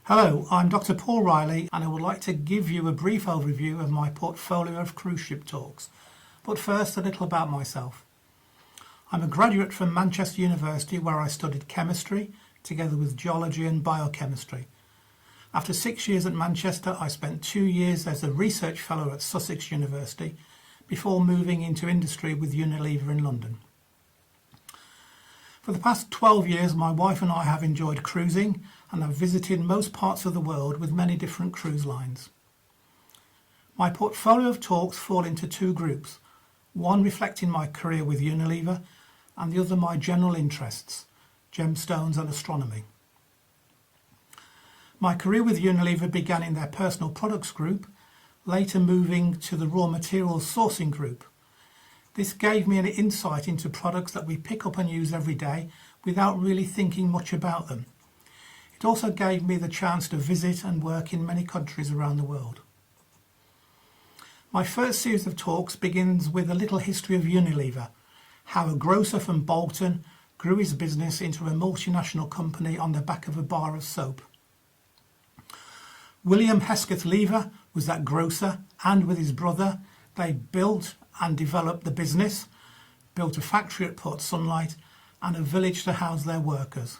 Hello, I'm Dr. Paul Riley and I would like to give you a brief overview of my portfolio of cruise ship talks. But first, a little about myself. I'm a graduate from Manchester University where I studied chemistry together with geology and biochemistry. After 6 years at Manchester, I spent 2 years as a research fellow at Sussex University before moving into industry with Unilever in London. For the past 12 years, my wife and I have enjoyed cruising and have visited most parts of the world with many different cruise lines. My portfolio of talks fall into two groups, one reflecting my career with Unilever and the other my general interests, gemstones and astronomy. My career with Unilever began in their personal products group, later moving to the raw materials sourcing group. This gave me an insight into products that we pick up and use every day without really thinking much about them. It also gave me the chance to visit and work in many countries around the world. My first series of talks begins with a little history of Unilever, how a grocer from Bolton grew his business into a multinational company on the back of a bar of soap. William Hesketh Lever was that grocer, and with his brother they built and developed the business, built a factory at Port Sunlight and a village to house their workers.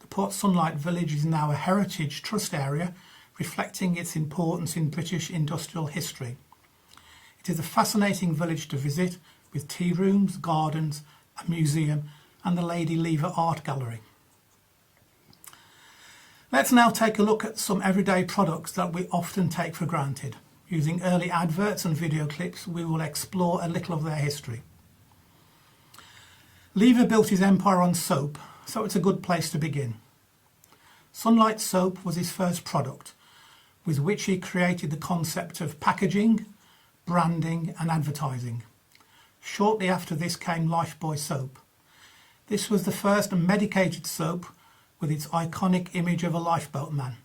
The Port Sunlight village is now a heritage trust area reflecting its importance in British industrial history. It is a fascinating village to visit with tea rooms, gardens, a museum and the Lady Lever Art Gallery. Let's now take a look at some everyday products that we often take for granted. Using early adverts and video clips, we will explore a little of their history. Lever built his empire on soap, so it's a good place to begin. Sunlight soap was his first product, with which he created the concept of packaging, branding and advertising. Shortly after this came Lifebuoy soap. This was the first medicated soap with its iconic image of a lifeboat man.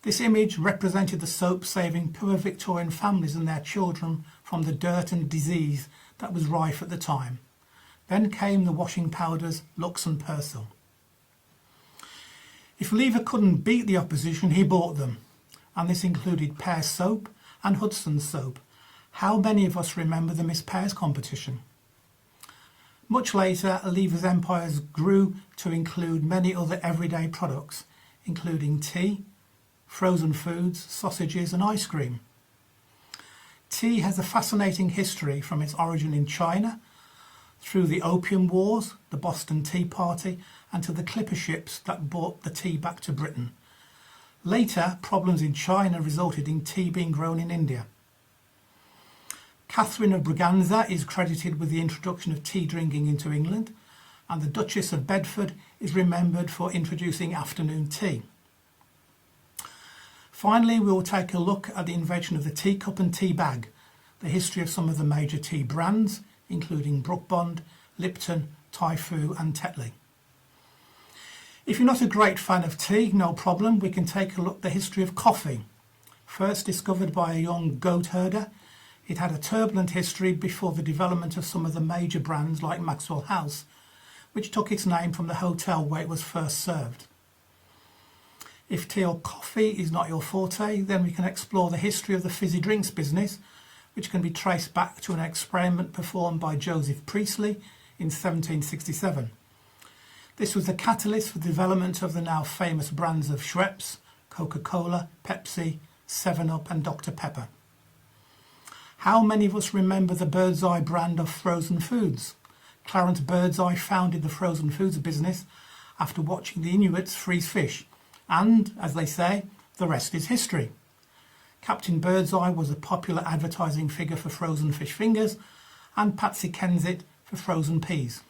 This image represented the soap saving poor Victorian families and their children from the dirt and disease that was rife at the time. Then came the washing powders Lux and Persil. If Lever couldn't beat the opposition, he bought them, and this included Pears soap and Hudson's soap. How many of us remember the Miss Pears competition? Much later, Lever's empires grew to include many other everyday products, including tea, frozen foods, sausages and ice cream. Tea has a fascinating history from its origin in China, through the Opium Wars, the Boston Tea Party and to the clipper ships that brought the tea back to Britain. Later, problems in China resulted in tea being grown in India. Catherine of Braganza is credited with the introduction of tea drinking into England, and the Duchess of Bedford is remembered for introducing afternoon tea. Finally, we will take a look at the invention of the teacup and tea bag, the history of some of the major tea brands, including Brooke Bond, Lipton, Typhoo and Tetley. If you're not a great fan of tea, no problem, we can take a look at the history of coffee. First discovered by a young goat herder, it had a turbulent history before the development of some of the major brands like Maxwell House, which took its name from the hotel where it was first served. If tea or coffee is not your forte, then we can explore the history of the fizzy drinks business, which can be traced back to an experiment performed by Joseph Priestley in 1767. This was the catalyst for the development of the now famous brands of Schweppes, Coca-Cola, Pepsi, 7-Up and Dr. Pepper. How many of us remember the Birdseye brand of frozen foods? Clarence Birdseye founded the frozen foods business after watching the Inuits freeze fish, and, as they say, the rest is history. Captain Birdseye was a popular advertising figure for frozen fish fingers, and Patsy Kensit for frozen peas.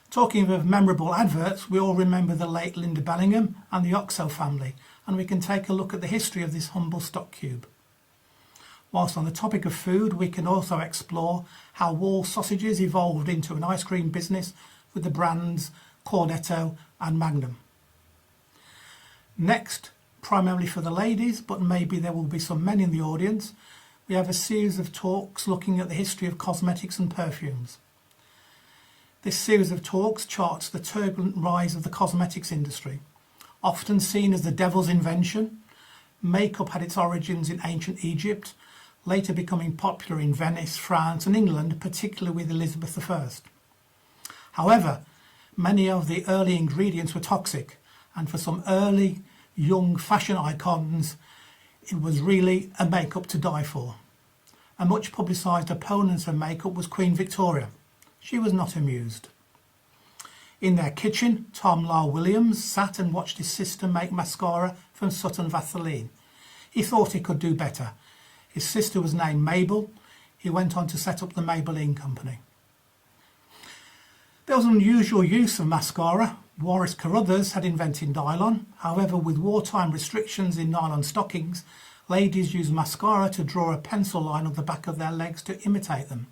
Talking of memorable adverts, we all remember the late Linda Bellingham and the Oxo family, and we can take a look at the history of this humble stock cube. Whilst on the topic of food, we can also explore how Wall sausages evolved into an ice cream business with the brands Cornetto and Magnum. Next, primarily for the ladies, but maybe there will be some men in the audience, we have a series of talks looking at the history of cosmetics and perfumes. This series of talks charts the turbulent rise of the cosmetics industry. Often seen as the devil's invention, makeup had its origins in ancient Egypt, later becoming popular in Venice, France and England, particularly with Elizabeth I. However, many of the early ingredients were toxic, and for some early young fashion icons, it was really a makeup to die for. A much publicised opponent of makeup was Queen Victoria. She was not amused. In their kitchen, Tom Lyle Williams sat and watched his sister make mascara from Sutton Vaseline. He thought he could do better. His sister was named Mabel. He went on to set up the Maybelline company. There was an unusual use of mascara. Wallace Carothers had invented nylon. However, with wartime restrictions in nylon stockings, ladies used mascara to draw a pencil line on the back of their legs to imitate them.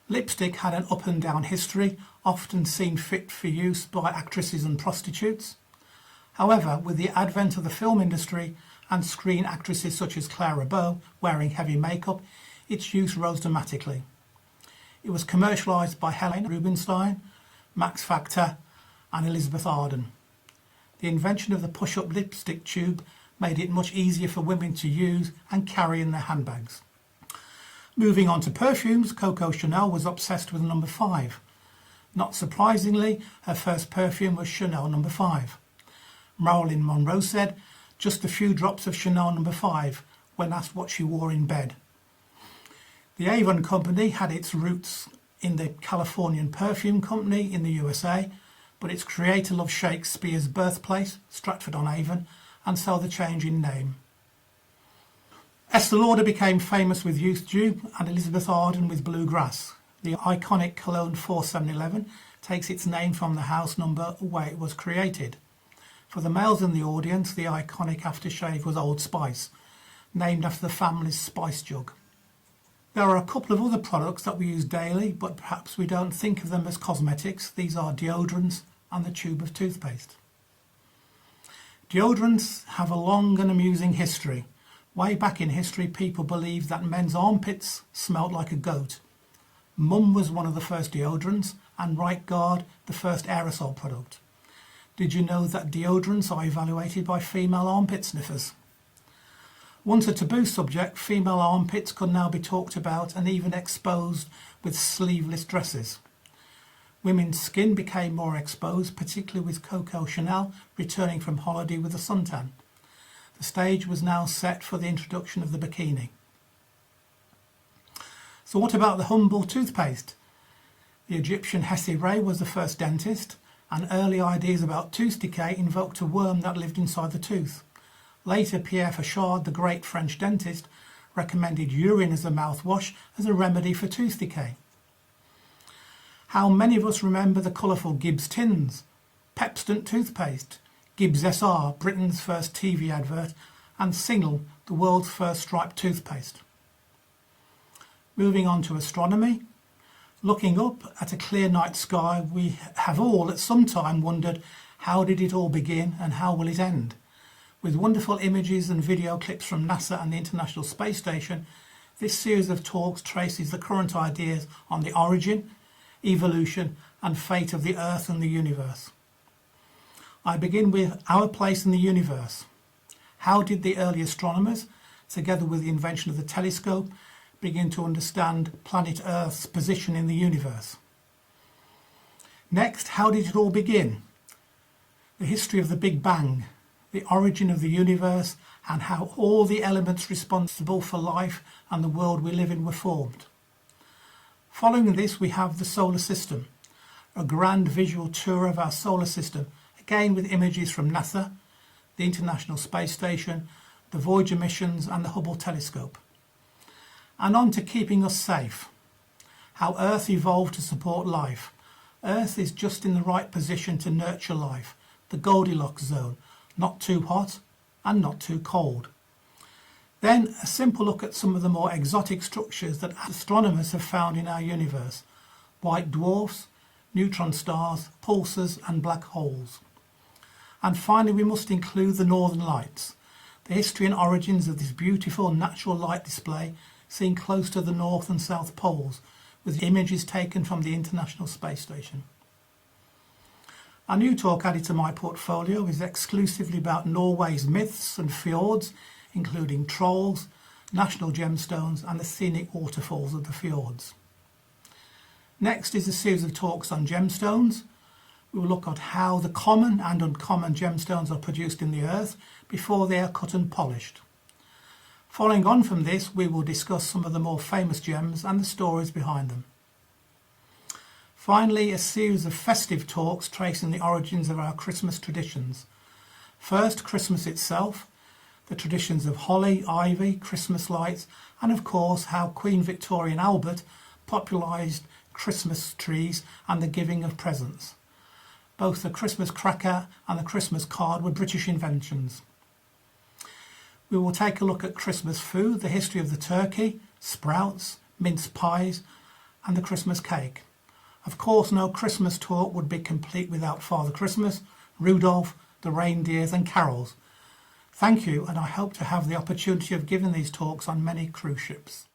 Lipstick had an up and down history, often seen fit for use by actresses and prostitutes. However, with the advent of the film industry and screen actresses such as Clara Bow wearing heavy makeup, its use rose dramatically. It was commercialised by Helena Rubinstein, Max Factor and Elizabeth Arden. The invention of the push-up lipstick tube made it much easier for women to use and carry in their handbags. Moving on to perfumes, Coco Chanel was obsessed with number 5. Not surprisingly, her first perfume was Chanel number 5. Marilyn Monroe said, "Just a few drops of Chanel number 5," when asked what she wore in bed. The Avon Company had its roots in the Californian Perfume Company in the USA, but its creator loved Shakespeare's birthplace, Stratford-on-Avon, and so the change in name. Estée Lauder became famous with Youth Dew and Elizabeth Arden with Bluegrass. The iconic Cologne 4711 takes its name from the house number where it was created. For the males in the audience, the iconic aftershave was Old Spice, named after the family's spice jug. There are a couple of other products that we use daily, but perhaps we don't think of them as cosmetics. These are deodorants and the tube of toothpaste. Deodorants have a long and amusing history. Way back in history, people believed that men's armpits smelled like a goat. Mum was one of the first deodorants, and Right Guard the first aerosol product. Did you know that deodorants are evaluated by female armpit sniffers? Once a taboo subject, female armpits could now be talked about and even exposed with sleeveless dresses. Women's skin became more exposed, particularly with Coco Chanel returning from holiday with a suntan. The stage was now set for the introduction of the bikini. So what about the humble toothpaste? The Egyptian Hessi Ray was the first dentist, and early ideas about tooth decay invoked a worm that lived inside the tooth. Later, Pierre Fauchard, the great French dentist, recommended urine as a mouthwash as a remedy for tooth decay. How many of us remember the colourful Gibbs tins, Pepsodent toothpaste, Gibbs SR, Britain's first TV advert, and Signal, the world's first striped toothpaste? Moving on to astronomy. Looking up at a clear night sky, we have all at some time wondered, how did it all begin and how will it end? With wonderful images and video clips from NASA and the International Space Station, this series of talks traces the current ideas on the origin, evolution and fate of the Earth and the universe. I begin with our place in the universe. How did the early astronomers, together with the invention of the telescope, begin to understand planet Earth's position in the universe? Next, how did it all begin? The history of the Big Bang, the origin of the universe, and how all the elements responsible for life and the world we live in were formed. Following this, we have the solar system, a grand visual tour of our solar system, again with images from NASA, the International Space Station, the Voyager missions and the Hubble telescope. And on to keeping us safe. How Earth evolved to support life. Earth is just in the right position to nurture life, the Goldilocks zone, not too hot and not too cold. Then a simple look at some of the more exotic structures that astronomers have found in our universe. White dwarfs, neutron stars, pulsars and black holes. And finally we must include the Northern Lights, the history and origins of this beautiful natural light display seen close to the North and South Poles, with images taken from the International Space Station. A new talk added to my portfolio is exclusively about Norway's myths and fjords, including trolls, national gemstones and the scenic waterfalls of the fjords. Next is a series of talks on gemstones. We will look at how the common and uncommon gemstones are produced in the earth before they are cut and polished. Following on from this, we will discuss some of the more famous gems and the stories behind them. Finally, a series of festive talks tracing the origins of our Christmas traditions. First, Christmas itself, the traditions of holly, ivy, Christmas lights, and of course how Queen Victoria and Albert popularised Christmas trees and the giving of presents. Both the Christmas cracker and the Christmas card were British inventions. We will take a look at Christmas food, the history of the turkey, sprouts, mince pies, and the Christmas cake. Of course, no Christmas talk would be complete without Father Christmas, Rudolph, the reindeers and carols. Thank you, and I hope to have the opportunity of giving these talks on many cruise ships.